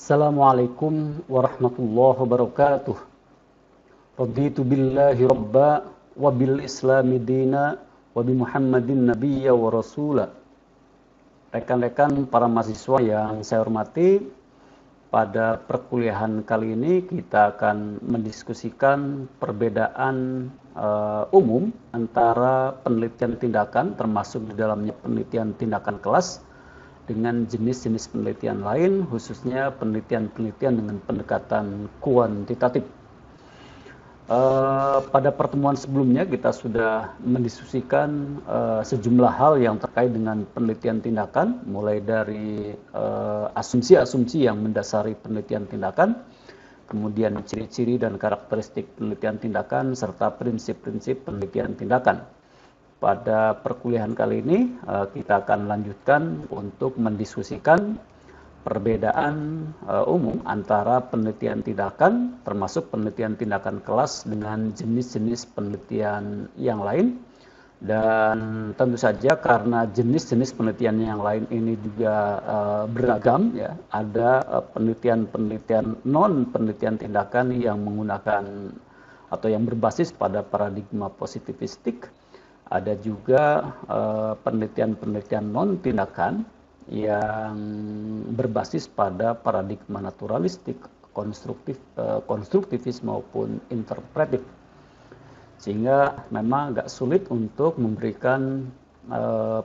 Assalamualaikum warahmatullahi wabarakatuh. Raditu billahi rabba wa bil islami dina wa bi Muhammadin nabiyya wa rasula. Rekan-rekan para mahasiswa yang saya hormati, pada perkuliahan kali ini kita akan mendiskusikan perbedaan umum antara penelitian tindakan, termasuk di dalamnya penelitian tindakan kelas, dengan jenis-jenis penelitian lain, khususnya penelitian-penelitian dengan pendekatan kuantitatif. Pada pertemuan sebelumnya kita sudah mendiskusikan sejumlah hal yang terkait dengan penelitian tindakan, mulai dari asumsi-asumsi yang mendasari penelitian tindakan, kemudian ciri-ciri dan karakteristik penelitian tindakan, serta prinsip-prinsip penelitian tindakan. Pada perkuliahan kali ini kita akan lanjutkan untuk mendiskusikan perbedaan umum antara penelitian tindakan, termasuk penelitian tindakan kelas, dengan jenis-jenis penelitian yang lain. Dan tentu saja karena jenis-jenis penelitian yang lain ini juga beragam, ya, ada penelitian-penelitian non penelitian tindakan yang menggunakan atau yang berbasis pada paradigma positivistik. Ada juga penelitian-penelitian non tindakan yang berbasis pada paradigma naturalistik, konstruktivis maupun interpretif. Sehingga memang agak sulit untuk memberikan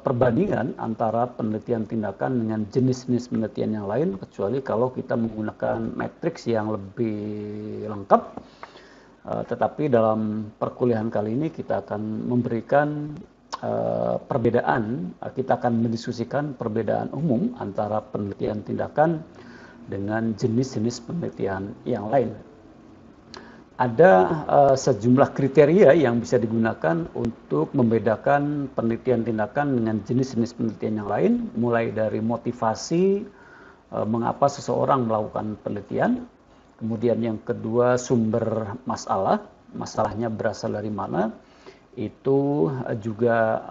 perbandingan antara penelitian tindakan dengan jenis-jenis penelitian yang lain, kecuali kalau kita menggunakan matriks yang lebih lengkap. Tetapi dalam perkuliahan kali ini kita akan memberikan perbedaan, kita akan mendiskusikan perbedaan umum antara penelitian tindakan dengan jenis-jenis penelitian yang lain. Ada sejumlah kriteria yang bisa digunakan untuk membedakan penelitian tindakan dengan jenis-jenis penelitian yang lain, mulai dari motivasi, mengapa seseorang melakukan penelitian. Kemudian yang kedua, sumber masalah, masalahnya berasal dari mana, itu juga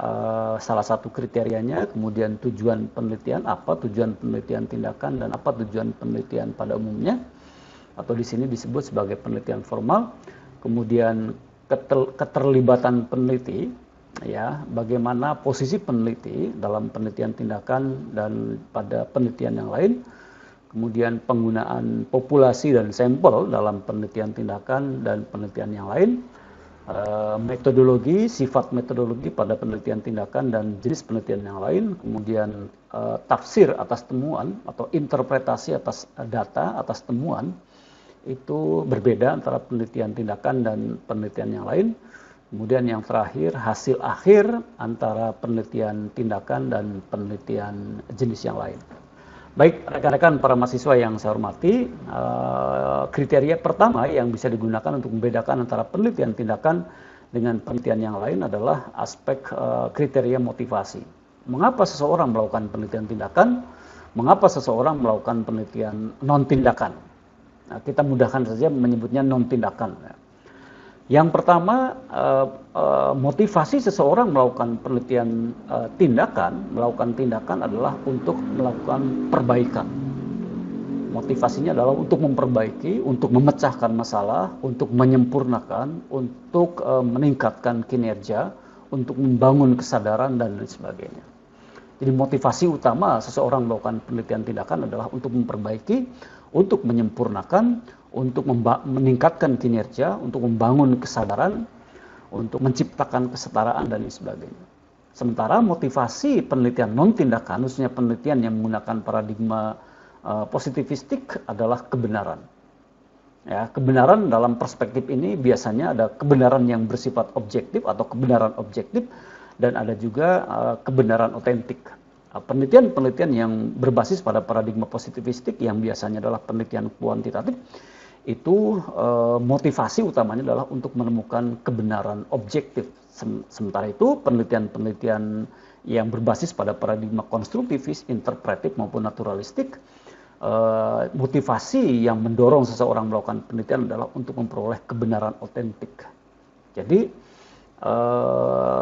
salah satu kriterianya. Kemudian tujuan penelitian, apa tujuan penelitian tindakan dan apa tujuan penelitian pada umumnya, atau di sini disebut sebagai penelitian formal. Kemudian keterlibatan peneliti, ya, bagaimana posisi peneliti dalam penelitian tindakan dan pada penelitian yang lain. Kemudian penggunaan populasi dan sampel dalam penelitian tindakan dan penelitian yang lain, metodologi, sifat metodologi pada penelitian tindakan dan jenis penelitian yang lain, kemudian tafsir atas temuan atau interpretasi atas data, atas temuan, itu berbeda antara penelitian tindakan dan penelitian yang lain. Kemudian yang terakhir, hasil akhir antara penelitian tindakan dan penelitian jenis yang lain. Baik, rekan-rekan para mahasiswa yang saya hormati, kriteria pertama yang bisa digunakan untuk membedakan antara penelitian tindakan dengan penelitian yang lain adalah aspek kriteria motivasi. Mengapa seseorang melakukan penelitian tindakan? Mengapa seseorang melakukan penelitian non-tindakan? Nah, kita mudahkan saja menyebutnya non-tindakan. Yang pertama, motivasi seseorang melakukan penelitian melakukan tindakan adalah untuk melakukan perbaikan. Motivasinya adalah untuk memperbaiki, untuk memecahkan masalah, untuk menyempurnakan, untuk meningkatkan kinerja, untuk membangun kesadaran, dan lain sebagainya. Jadi motivasi utama seseorang melakukan penelitian tindakan adalah untuk memperbaiki, untuk menyempurnakan, untuk meningkatkan kinerja, untuk membangun kesadaran, untuk menciptakan kesetaraan, dan lain sebagainya. Sementara motivasi penelitian non-tindakan, khususnya penelitian yang menggunakan paradigma positivistik, adalah kebenaran. Ya, kebenaran dalam perspektif ini biasanya ada kebenaran yang bersifat objektif atau kebenaran objektif, dan ada juga kebenaran otentik. Penelitian-penelitian yang berbasis pada paradigma positivistik, yang biasanya adalah penelitian kuantitatif, itu motivasi utamanya adalah untuk menemukan kebenaran objektif. Sementara itu penelitian-penelitian yang berbasis pada paradigma konstruktivis, interpretif maupun naturalistik, motivasi yang mendorong seseorang melakukan penelitian adalah untuk memperoleh kebenaran otentik. Jadi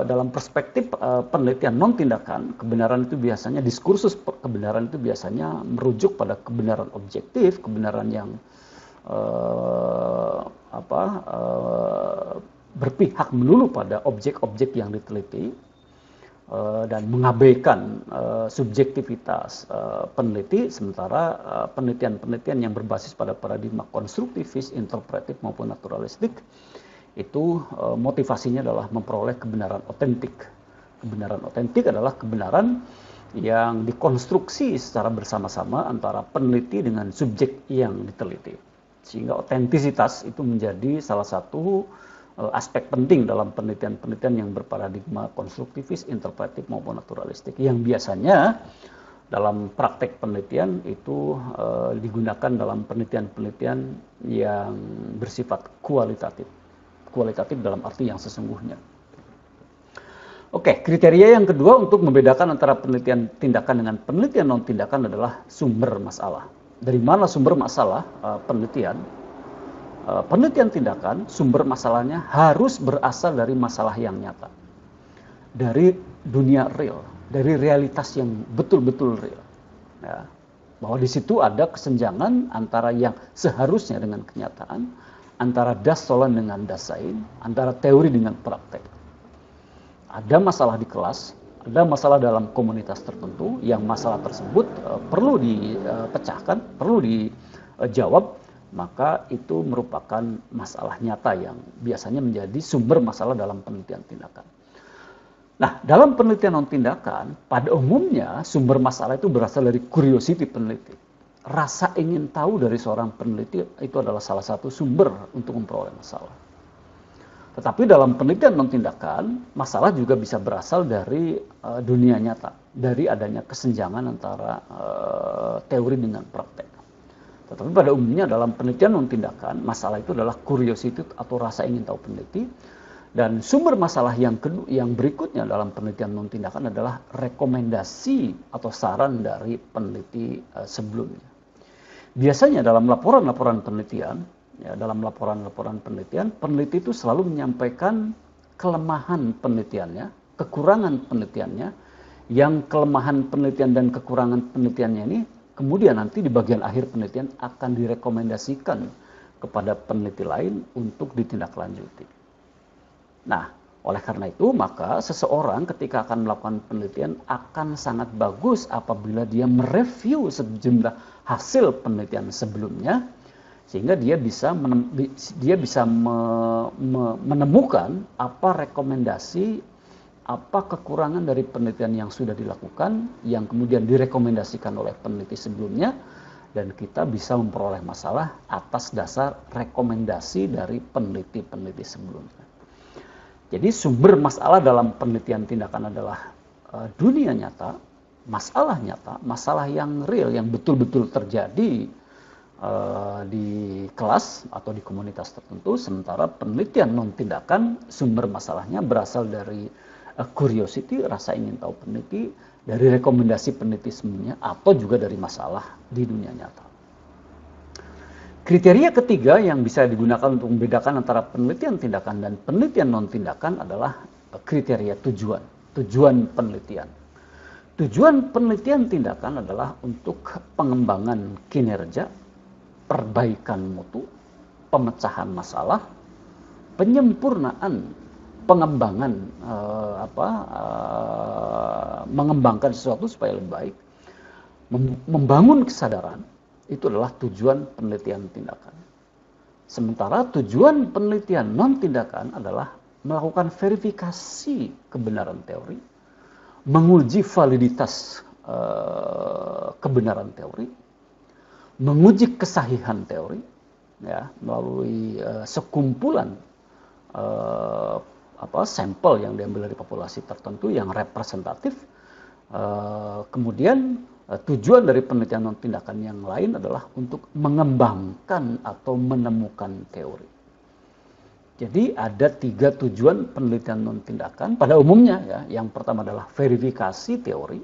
dalam perspektif penelitian non tindakan, kebenaran itu biasanya diskursus kebenaran itu biasanya merujuk pada kebenaran objektif, kebenaran yang berpihak melulu pada objek-objek yang diteliti dan mengabaikan subjektivitas peneliti, sementara penelitian-penelitian yang berbasis pada paradigma konstruktivis, interpretif maupun naturalistik itu motivasinya adalah memperoleh kebenaran otentik. Kebenaran otentik adalah kebenaran yang dikonstruksi secara bersama-sama antara peneliti dengan subjek yang diteliti. Sehingga otentisitas itu menjadi salah satu aspek penting dalam penelitian-penelitian yang berparadigma konstruktivis, interpretif maupun naturalistik, yang biasanya dalam praktek penelitian itu digunakan dalam penelitian-penelitian yang bersifat kualitatif. Kualitatif dalam arti yang sesungguhnya. Oke, kriteria yang kedua untuk membedakan antara penelitian tindakan dengan penelitian non tindakan adalah sumber masalah. Dari mana sumber masalah penelitian? Penelitian tindakan, sumber masalahnya harus berasal dari masalah yang nyata. Dari dunia real, dari realitas yang betul-betul real. Ya, bahwa di situ ada kesenjangan antara yang seharusnya dengan kenyataan, antara das solen dengan das sein, antara teori dengan praktek. Ada masalah di kelas, ada masalah dalam komunitas tertentu, yang masalah tersebut perlu dipecahkan, perlu dijawab, maka itu merupakan masalah nyata yang biasanya menjadi sumber masalah dalam penelitian tindakan. Nah, dalam penelitian non tindakan, pada umumnya sumber masalah itu berasal dari curiosity peneliti. Rasa ingin tahu dari seorang peneliti itu adalah salah satu sumber untuk memperoleh masalah. Tetapi dalam penelitian non tindakan, masalah juga bisa berasal dari dunia nyata, dari adanya kesenjangan antara teori dengan praktek. Tetapi pada umumnya dalam penelitian non tindakan, masalah itu adalah curiosity atau rasa ingin tahu peneliti. Dan sumber masalah yang berikutnya dalam penelitian non tindakan adalah rekomendasi atau saran dari peneliti sebelumnya. Biasanya dalam laporan-laporan penelitian, peneliti itu selalu menyampaikan kelemahan penelitiannya, kekurangan penelitiannya, yang kelemahan penelitian dan kekurangan penelitiannya ini kemudian nanti di bagian akhir penelitian akan direkomendasikan kepada peneliti lain untuk ditindaklanjuti. Nah, oleh karena itu maka seseorang ketika akan melakukan penelitian akan sangat bagus apabila dia mereview sejumlah hasil penelitian sebelumnya, sehingga dia bisa menemukan apa rekomendasi, apa kekurangan dari penelitian yang sudah dilakukan, yang kemudian direkomendasikan oleh peneliti sebelumnya, dan kita bisa memperoleh masalah atas dasar rekomendasi dari peneliti-peneliti sebelumnya. Jadi sumber masalah dalam penelitian tindakan adalah dunia nyata, masalah yang real, yang betul-betul terjadi di kelas atau di komunitas tertentu, sementara penelitian non tindakan sumber masalahnya berasal dari curiosity, rasa ingin tahu peneliti, dari rekomendasi peneliti sebelumnya, atau juga dari masalah di dunia nyata. Kriteria ketiga yang bisa digunakan untuk membedakan antara penelitian tindakan dan penelitian non tindakan adalah kriteria tujuan penelitian. Tujuan penelitian tindakan adalah untuk pengembangan kinerja, perbaikan mutu, pemecahan masalah, penyempurnaan, pengembangan mengembangkan sesuatu supaya lebih baik, membangun kesadaran. Itu adalah tujuan penelitian tindakan. Sementara tujuan penelitian non tindakan adalah melakukan verifikasi kebenaran teori, menguji validitas kebenaran teori, menguji kesahihan teori, ya, melalui sekumpulan sampel yang diambil dari populasi tertentu yang representatif. Kemudian tujuan dari penelitian non tindakan yang lain adalah untuk mengembangkan atau menemukan teori. Jadi ada 3 tujuan penelitian non tindakan pada umumnya, ya. Yang pertama adalah verifikasi teori,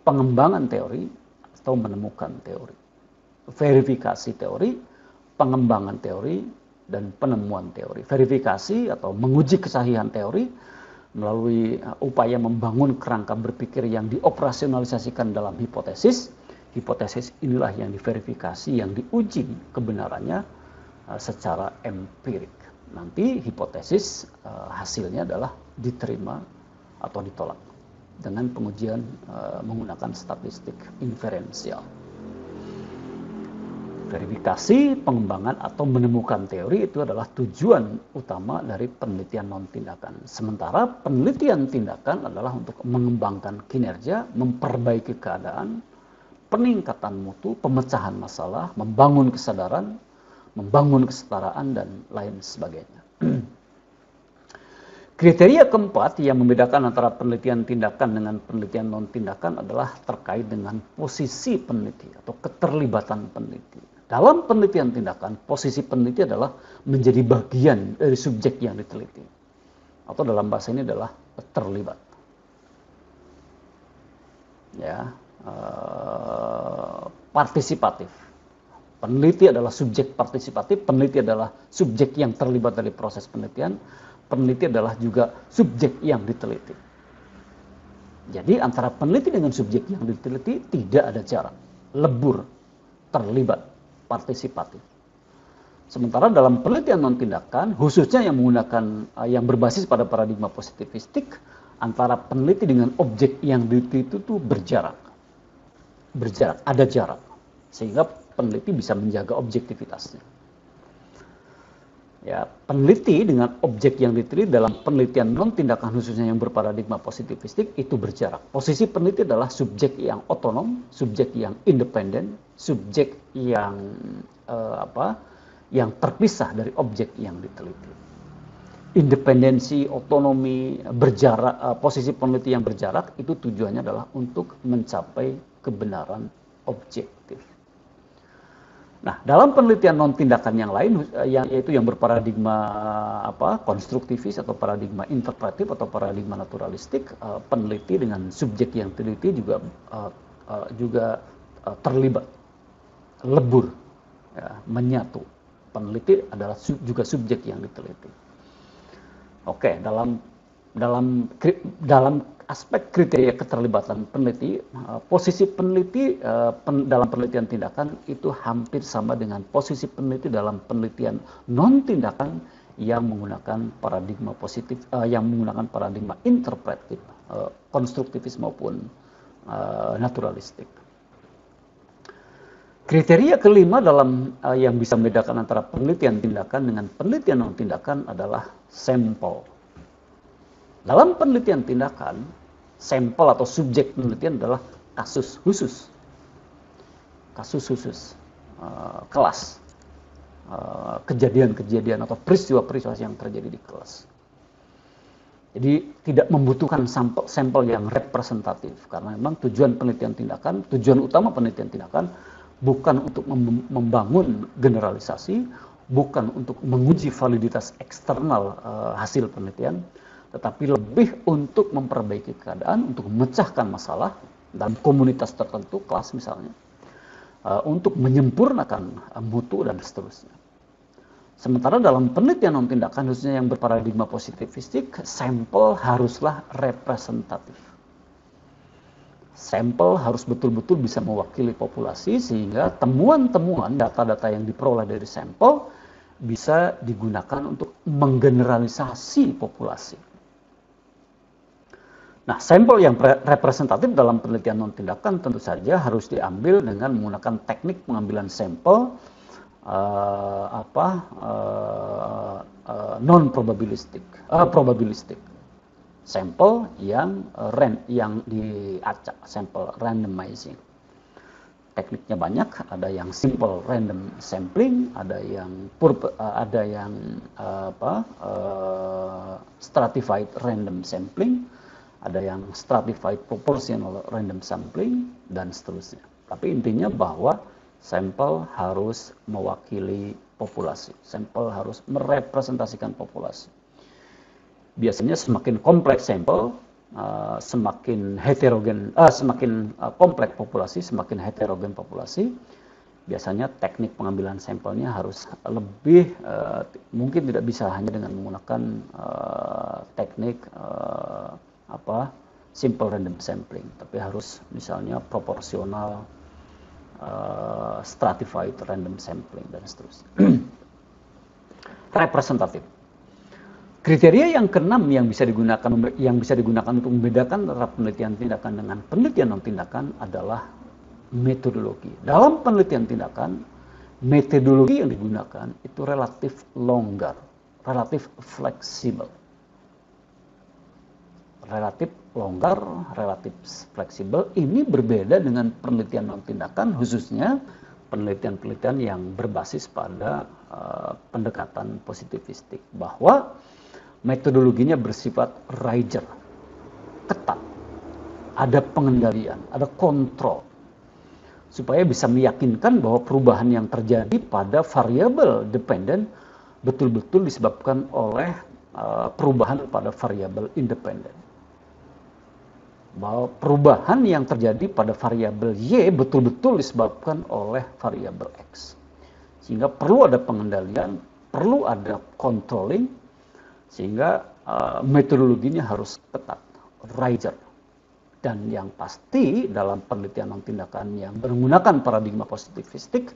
pengembangan teori, atau menemukan teori. Verifikasi teori, pengembangan teori, dan penemuan teori. Verifikasi atau menguji kesahihan teori melalui upaya membangun kerangka berpikir yang dioperasionalisasikan dalam hipotesis. Hipotesis inilah yang diverifikasi, yang diuji kebenarannya secara empirik. Nanti hipotesis hasilnya adalah diterima atau ditolak dengan pengujian menggunakan statistik inferensial. Verifikasi, pengembangan, atau menemukan teori itu adalah tujuan utama dari penelitian non-tindakan. Sementara penelitian tindakan adalah untuk mengembangkan kinerja, memperbaiki keadaan, peningkatan mutu, pemecahan masalah, membangun kesadaran, membangun kesetaraan, dan lain sebagainya. Kriteria keempat yang membedakan antara penelitian tindakan dengan penelitian non-tindakan adalah terkait dengan posisi peneliti atau keterlibatan peneliti. Dalam penelitian tindakan, posisi peneliti adalah menjadi bagian dari subjek yang diteliti. Atau dalam bahasa ini adalah terlibat. Ya, partisipatif. Peneliti adalah subjek partisipatif, peneliti adalah subjek yang terlibat dari proses penelitian, peneliti adalah juga subjek yang diteliti. Jadi antara peneliti dengan subjek yang diteliti tidak ada jarak, lebur, terlibat, partisipatif. Sementara dalam penelitian non-tindakan, khususnya yang menggunakan yang berbasis pada paradigma positivistik, antara peneliti dengan objek yang diteliti itu berjarak, ada jarak, sehingga peneliti bisa menjaga objektivitasnya. Ya, peneliti dengan objek yang diteliti dalam penelitian non-tindakan khususnya yang berparadigma positivistik itu berjarak. Posisi peneliti adalah subjek yang otonom, subjek yang independen, subjek yang yang terpisah dari objek yang diteliti. Independensi, otonomi, berjarak, posisi peneliti yang berjarak itu tujuannya adalah untuk mencapai kebenaran objektif. Nah, dalam penelitian non-tindakan yang lain, yaitu yang berparadigma konstruktivis atau paradigma interpretif atau paradigma naturalistik, peneliti dengan subjek yang teliti juga terlibat, lebur, ya, menyatu. Peneliti adalah juga subjek yang diteliti. Oke, dalam aspek kriteria keterlibatan peneliti, posisi peneliti dalam penelitian tindakan itu hampir sama dengan posisi peneliti dalam penelitian non-tindakan yang menggunakan paradigma positif, yang menggunakan paradigma interpretif, konstruktivis maupun naturalistik. Kriteria kelima dalam yang bisa membedakan antara penelitian tindakan dengan penelitian non-tindakan adalah sampel. Dalam penelitian tindakan, sampel atau subjek penelitian adalah kasus khusus, kelas, kejadian-kejadian atau peristiwa-peristiwa yang terjadi di kelas. Jadi tidak membutuhkan sampel yang representatif, karena memang tujuan penelitian tindakan, tujuan utama penelitian tindakan bukan untuk membangun generalisasi, bukan untuk menguji validitas eksternal hasil penelitian, tetapi lebih untuk memperbaiki keadaan, untuk memecahkan masalah dalam komunitas tertentu, kelas misalnya, untuk menyempurnakan mutu dan seterusnya. Sementara dalam penelitian non-tindakan, khususnya yang berparadigma positivistik, sampel haruslah representatif. Sampel harus betul-betul bisa mewakili populasi, sehingga temuan-temuan, data-data yang diperoleh dari sampel bisa digunakan untuk menggeneralisasi populasi. Nah, sampel yang representatif dalam penelitian non-tindakan tentu saja harus diambil dengan menggunakan teknik pengambilan sampel non-probabilistik, probabilistik. Sampel yang diacak, sampel randomizing. Tekniknya banyak, ada yang simple random sampling, ada yang stratified random sampling, ada yang stratified proportional random sampling, dan seterusnya. Tapi intinya bahwa sampel harus mewakili populasi, sampel harus merepresentasikan populasi. Biasanya semakin kompleks sampel, semakin heterogen, semakin kompleks populasi, semakin heterogen populasi, biasanya teknik pengambilan sampelnya harus lebih, mungkin tidak bisa hanya dengan menggunakan teknik simple random sampling, tapi harus misalnya proporsional, stratified random sampling, dan seterusnya. Representatif. Kriteria yang keenam yang bisa digunakan untuk membedakan antara penelitian tindakan dengan penelitian non tindakan adalah metodologi. Dalam penelitian tindakan, metodologi yang digunakan itu relatif longgar, relatif fleksibel. Relatif longgar, relatif fleksibel, ini berbeda dengan penelitian non tindakan, khususnya penelitian-penelitian yang berbasis pada pendekatan positivistik, bahwa metodologinya bersifat rigour, ketat, ada pengendalian, ada kontrol, supaya bisa meyakinkan bahwa perubahan yang terjadi pada variabel dependen betul-betul disebabkan oleh perubahan pada variabel independen. Bahwa perubahan yang terjadi pada variabel Y betul-betul disebabkan oleh variabel X. Sehingga perlu ada pengendalian, perlu ada controlling, sehingga metodologinya harus ketat, rigour. Dan yang pasti dalam penelitian non tindakan yang menggunakan paradigma positivistik,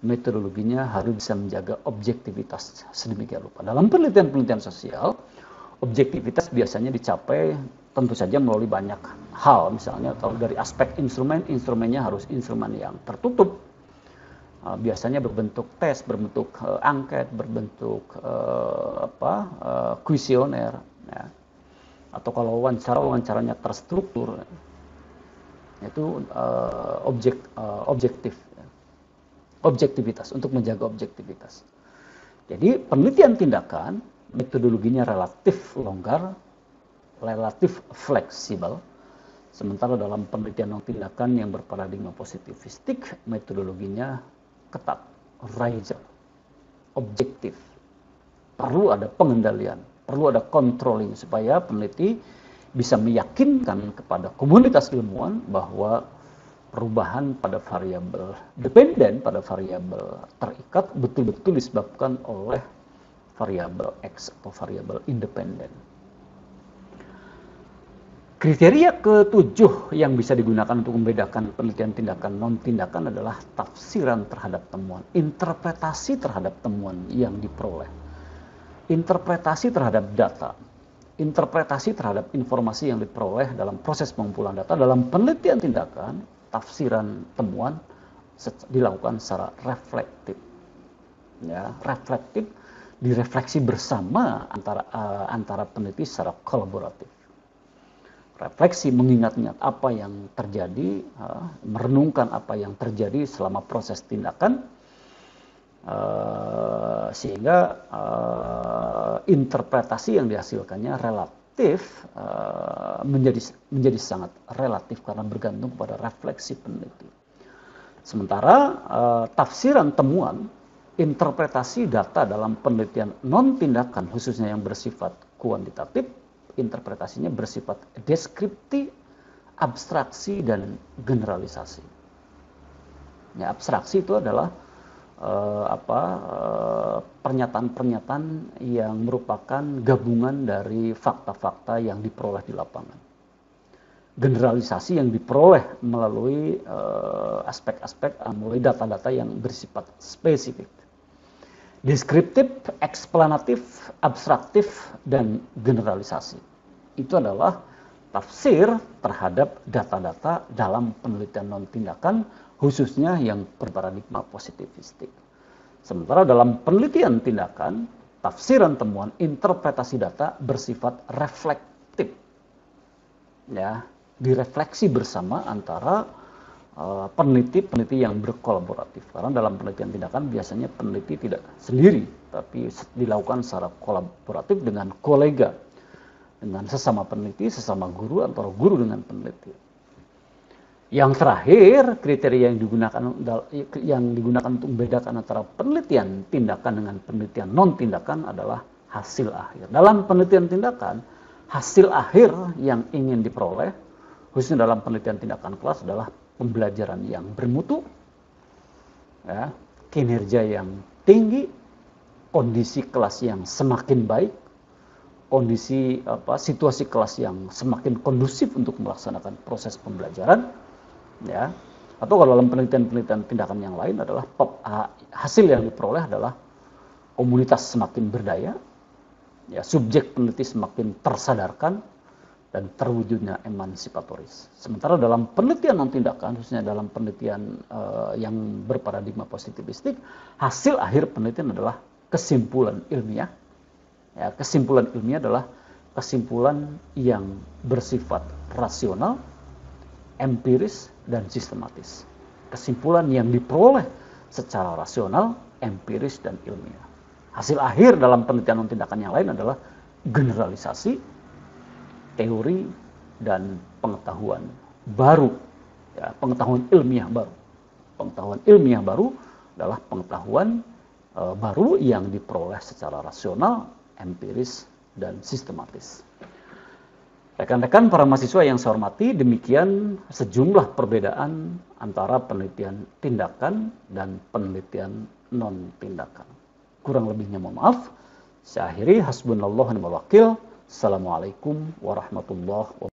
metodologinya harus bisa menjaga objektivitas sedemikian rupa. Dalam penelitian-penelitian sosial, objektivitas biasanya dicapai tentu saja melalui banyak hal. Misalnya kalau dari aspek instrumen, instrumennya harus instrumen yang tertutup. Biasanya berbentuk tes, berbentuk angket, berbentuk kuesioner, ya. Atau kalau wawancaranya terstruktur, itu objektif, ya. Objektivitas, untuk menjaga objektivitas. Jadi penelitian tindakan metodologinya relatif longgar, relatif fleksibel. Sementara dalam penelitian non tindakan yang berparadigma positivistik, metodologinya ketat, rigour, objektif. Perlu ada pengendalian, perlu ada controlling supaya peneliti bisa meyakinkan kepada komunitas ilmuwan bahwa perubahan pada variabel dependen, pada variabel terikat betul-betul disebabkan oleh variabel X atau variabel independen. Kriteria ketujuh yang bisa digunakan untuk membedakan penelitian tindakan non tindakan adalah tafsiran terhadap temuan, interpretasi terhadap temuan yang diperoleh, interpretasi terhadap data, interpretasi terhadap informasi yang diperoleh dalam proses pengumpulan data. Dalam penelitian tindakan, tafsiran temuan dilakukan secara reflektif, ya, reflektif, direfleksi bersama antara peneliti secara kolaboratif. Refleksi, mengingat-ingat apa yang terjadi, merenungkan apa yang terjadi selama proses tindakan, sehingga interpretasi yang dihasilkannya relatif, menjadi sangat relatif karena bergantung pada refleksi peneliti. Sementara tafsiran temuan, interpretasi data dalam penelitian non tindakan khususnya yang bersifat kuantitatif, interpretasinya bersifat deskripsi, abstraksi, dan generalisasi. Ya, abstraksi itu adalah pernyataan-pernyataan yang merupakan gabungan dari fakta-fakta yang diperoleh di lapangan. Generalisasi yang diperoleh melalui aspek-aspek, melalui data-data yang bersifat spesifik. Deskriptif, eksplanatif, abstraktif, dan generalisasi. Itu adalah tafsir terhadap data-data dalam penelitian non tindakan, khususnya yang berparadigma positivistik. Sementara dalam penelitian tindakan, tafsiran temuan, interpretasi data bersifat reflektif, ya, direfleksi bersama antara peneliti-peneliti yang berkolaboratif. Karena dalam penelitian tindakan biasanya peneliti tidak sendiri, tapi dilakukan secara kolaboratif dengan kolega, dengan sesama peneliti, sesama guru, antara guru dengan peneliti. Yang terakhir, kriteria yang digunakan untuk membedakan antara penelitian tindakan dengan penelitian non tindakan adalah hasil akhir. Dalam penelitian tindakan, hasil akhir yang ingin diperoleh, khususnya dalam penelitian tindakan kelas, adalah pembelajaran yang bermutu, ya, kinerja yang tinggi, kondisi kelas yang semakin baik, kondisi situasi kelas yang semakin kondusif untuk melaksanakan proses pembelajaran, ya. Atau kalau dalam penelitian-penelitian tindakan yang lain adalah hasil yang diperoleh adalah komunitas semakin berdaya, ya, subjek peneliti semakin tersadarkan dan terwujudnya emansipatoris. Sementara dalam penelitian non tindakan, khususnya dalam penelitian yang berparadigma positivistik, hasil akhir penelitian adalah kesimpulan ilmiah. Ya, kesimpulan ilmiah adalah kesimpulan yang bersifat rasional, empiris, dan sistematis. Kesimpulan yang diperoleh secara rasional, empiris, dan ilmiah. Hasil akhir dalam penelitian non tindakan yang lain adalah generalisasi, teori, dan pengetahuan baru. Ya, pengetahuan ilmiah baru. Pengetahuan ilmiah baru adalah pengetahuan baru yang diperoleh secara rasional, empiris, dan sistematis. Rekan-rekan para mahasiswa yang saya hormati, demikian sejumlah perbedaan antara penelitian tindakan dan penelitian non-tindakan. Kurang lebihnya mohon maaf. Saya akhiri, hasbunallah wa ni'mal wakil. Assalamualaikum warahmatullahi wabarakatuh.